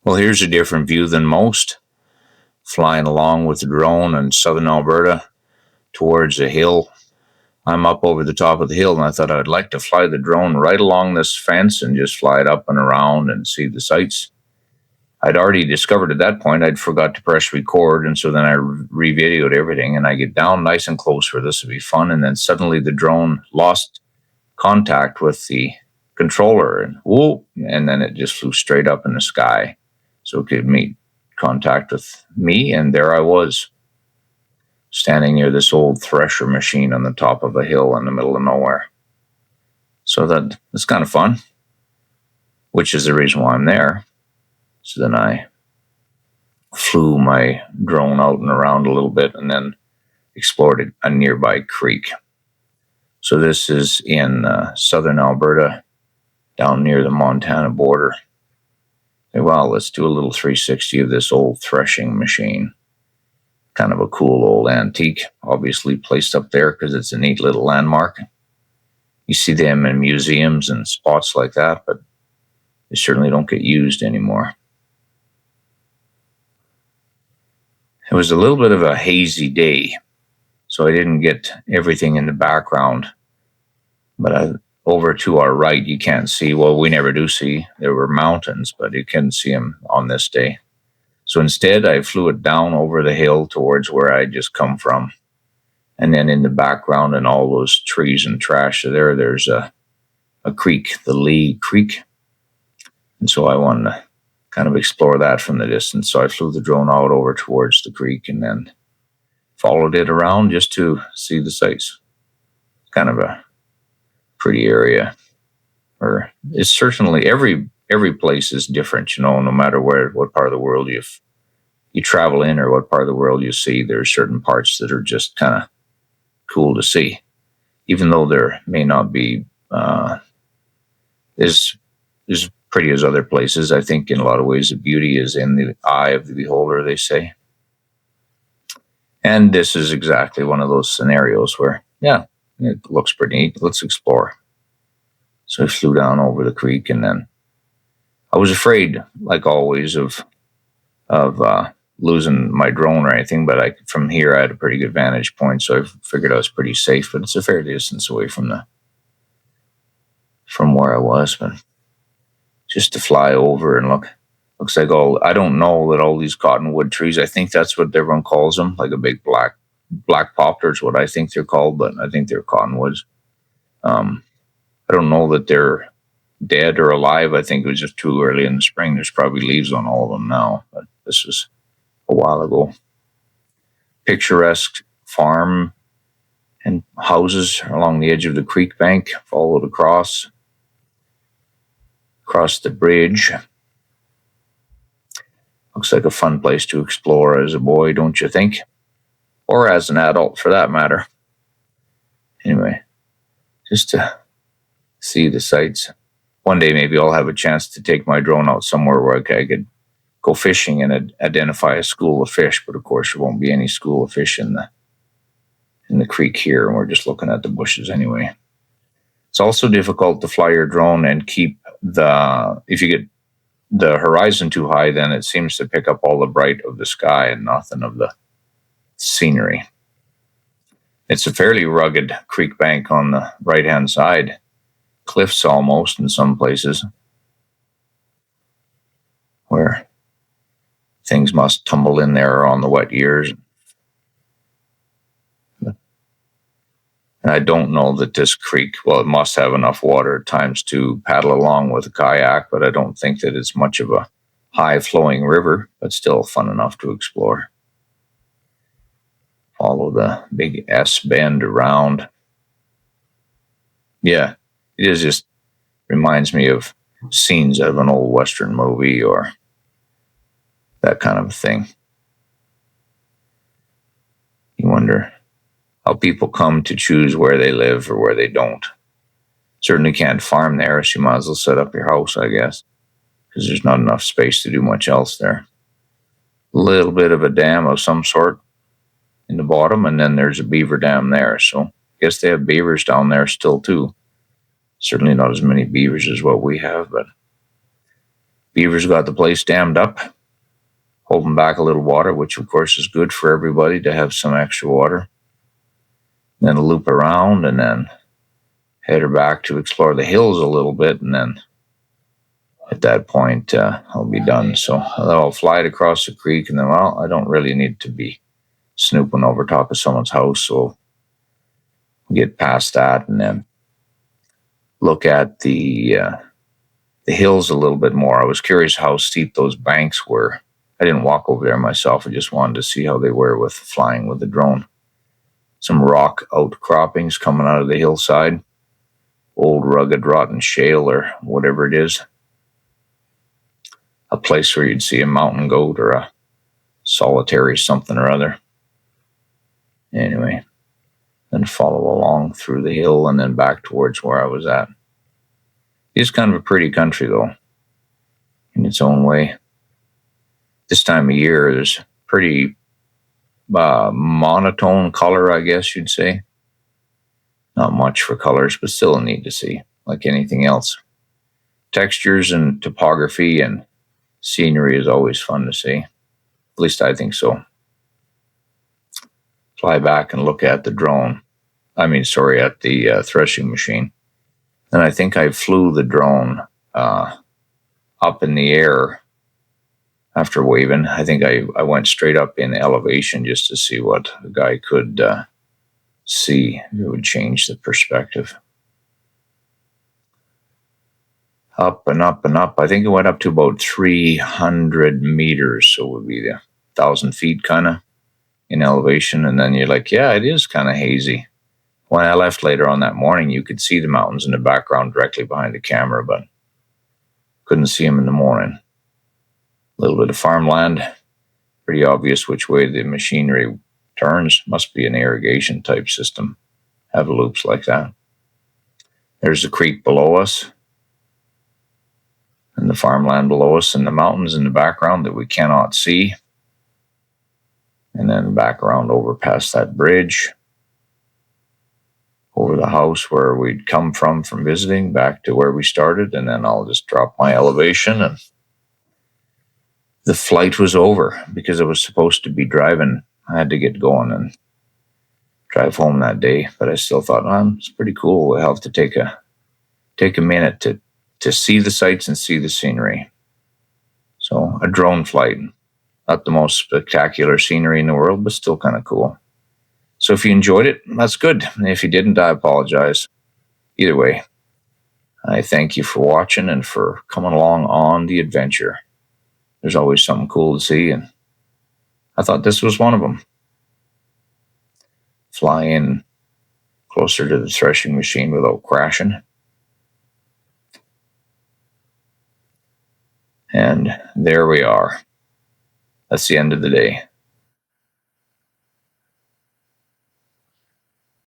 Well, here's a different view than most. Flying along with the drone in southern Alberta towards a hill. I'm up over the top of the hill, and I thought I'd like to fly the drone right along this fence and just fly it up and around and see the sights. I'd already discovered at that point I'd forgot to press record, and so then I re-videoed everything, and I get down nice and close where this would be fun, and then suddenly the drone lost contact with the controller, and whoop, and then it just flew straight up in the sky so it could make contact with me, and there I was, standing near this old thresher machine on the top of a hill in the middle of nowhere. So that's kind of fun, which is the reason why I'm there. So then I flew my drone out and around a little bit and then explored a nearby creek. So this is in southern Alberta, down near the Montana border. Well, let's do a little 360 of this old threshing machine. Kind of a cool old antique, obviously placed up there because it's a neat little landmark. You see them in museums and spots like that, but they certainly don't get used anymore. It was a little bit of a hazy day, so I didn't get everything in the background. But over to our right, you can't see, well, we never do see, there were mountains, but you couldn't see them on this day. So instead, I flew it down over the hill towards where I just come from. And then in the background and all those trees and trash there's a creek, the Lee Creek. And so I wanted to kind of explore that from the distance. So I flew the drone out over towards the creek and then followed it around just to see the sights. Kind of a pretty area. Or it's certainly every place is different, no matter what part of the world you travel in or what part of the world you see, there's certain parts that are just kind of cool to see, even though there may not be as pretty as other places. I think in a lot of ways the beauty is in the eye of the beholder, they say. And this is exactly one of those scenarios where, yeah, it looks pretty neat. Let's explore. So I flew down over the creek, and then I was afraid, like always, of losing my drone or anything. But from here, I had a pretty good vantage point, so I figured I was pretty safe. But it's a fair distance away from where I was. But just to fly over and looks like I don't know that all these cottonwood trees, I think that's what everyone calls them, like a big black poplar is what I think they're called, but I think they're cottonwoods. I don't know that they're dead or alive. I think it was just too early in the spring. There's probably leaves on all of them now, but this was a while ago. Picturesque farm and houses along the edge of the creek bank, followed across the bridge. Looks like a fun place to explore as a boy, don't you think? Or as an adult, for that matter. Anyway, just to see the sights. One day maybe I'll have a chance to take my drone out somewhere where I could go fishing and identify a school of fish, but of course there won't be any school of fish in the creek here, and we're just looking at the bushes anyway. It's also difficult to fly your drone and keep if you get the horizon too high, then it seems to pick up all the bright of the sky and nothing of the scenery. It's a fairly rugged creek bank on the right-hand side. Cliffs almost in some places where things must tumble in there on the wet years. And I don't know that this creek, well, it must have enough water at times to paddle along with a kayak, but I don't think that it's much of a high-flowing river, but still fun enough to explore. Follow the big S bend around. Yeah, it just reminds me of scenes of an old Western movie or that kind of thing. You wonder how people come to choose where they live or where they don't. Certainly can't farm there, so you might as well set up your house, I guess, because there's not enough space to do much else there. A little bit of a dam of some sort in the bottom, and then there's a beaver dam there, so I guess they have beavers down there still too. Certainly not as many beavers as what we have, but Beavers got the place dammed up, holding back a little water, which of course is good for everybody to have some extra water. Then a loop around and then head her back to explore the hills a little bit, and then at that point I'll be done. So I'll fly it across the creek, and then, well, I don't really need to be snooping over top of someone's house, so get past that and then look at the hills a little bit more. I was curious how steep those banks were. I didn't walk over there myself. I just wanted to see how they were with flying with the drone. Some rock outcroppings coming out of the hillside. Old rugged rotten shale or whatever it is. A place where you'd see a mountain goat or a solitary something or other. Anyway, then follow along through the hill and then back towards where I was at. It's kind of a pretty country, though, in its own way. This time of year, there's pretty monotone color, I guess you'd say. Not much for colors, but still a neat to see, like anything else. Textures and topography and scenery is always fun to see. At least I think so. Fly back and look at the drone. At the threshing machine. And I think I flew the drone up in the air after waving. I think I went straight up in elevation just to see what the guy could see. It would change the perspective. Up and up and up. I think it went up to about 300 meters, so it would be 1,000 feet kind of in elevation. And then you're like, yeah, it is kind of hazy. When I left later on that morning, you could see the mountains in the background directly behind the camera, but couldn't see them in the morning. A little bit of farmland. Pretty obvious which way the machinery turns. Must be an irrigation type system. Have loops like that. There's the creek below us. And the farmland below us, and the mountains in the background that we cannot see. And then back around over past that bridge. Over the house where we'd come from visiting, back to where we started, and then I'll just drop my elevation, and the flight was over because I was supposed to be driving. I had to get going and drive home that day, but I still thought, it's pretty cool. We'll have to take a minute to see the sights and see the scenery. So a drone flight, not the most spectacular scenery in the world, but still kind of cool. So if you enjoyed it, that's good. And if you didn't, I apologize. Either way, I thank you for watching and for coming along on the adventure. There's always something cool to see, and I thought this was one of them. Fly in closer to the threshing machine without crashing. And there we are. That's the end of the day.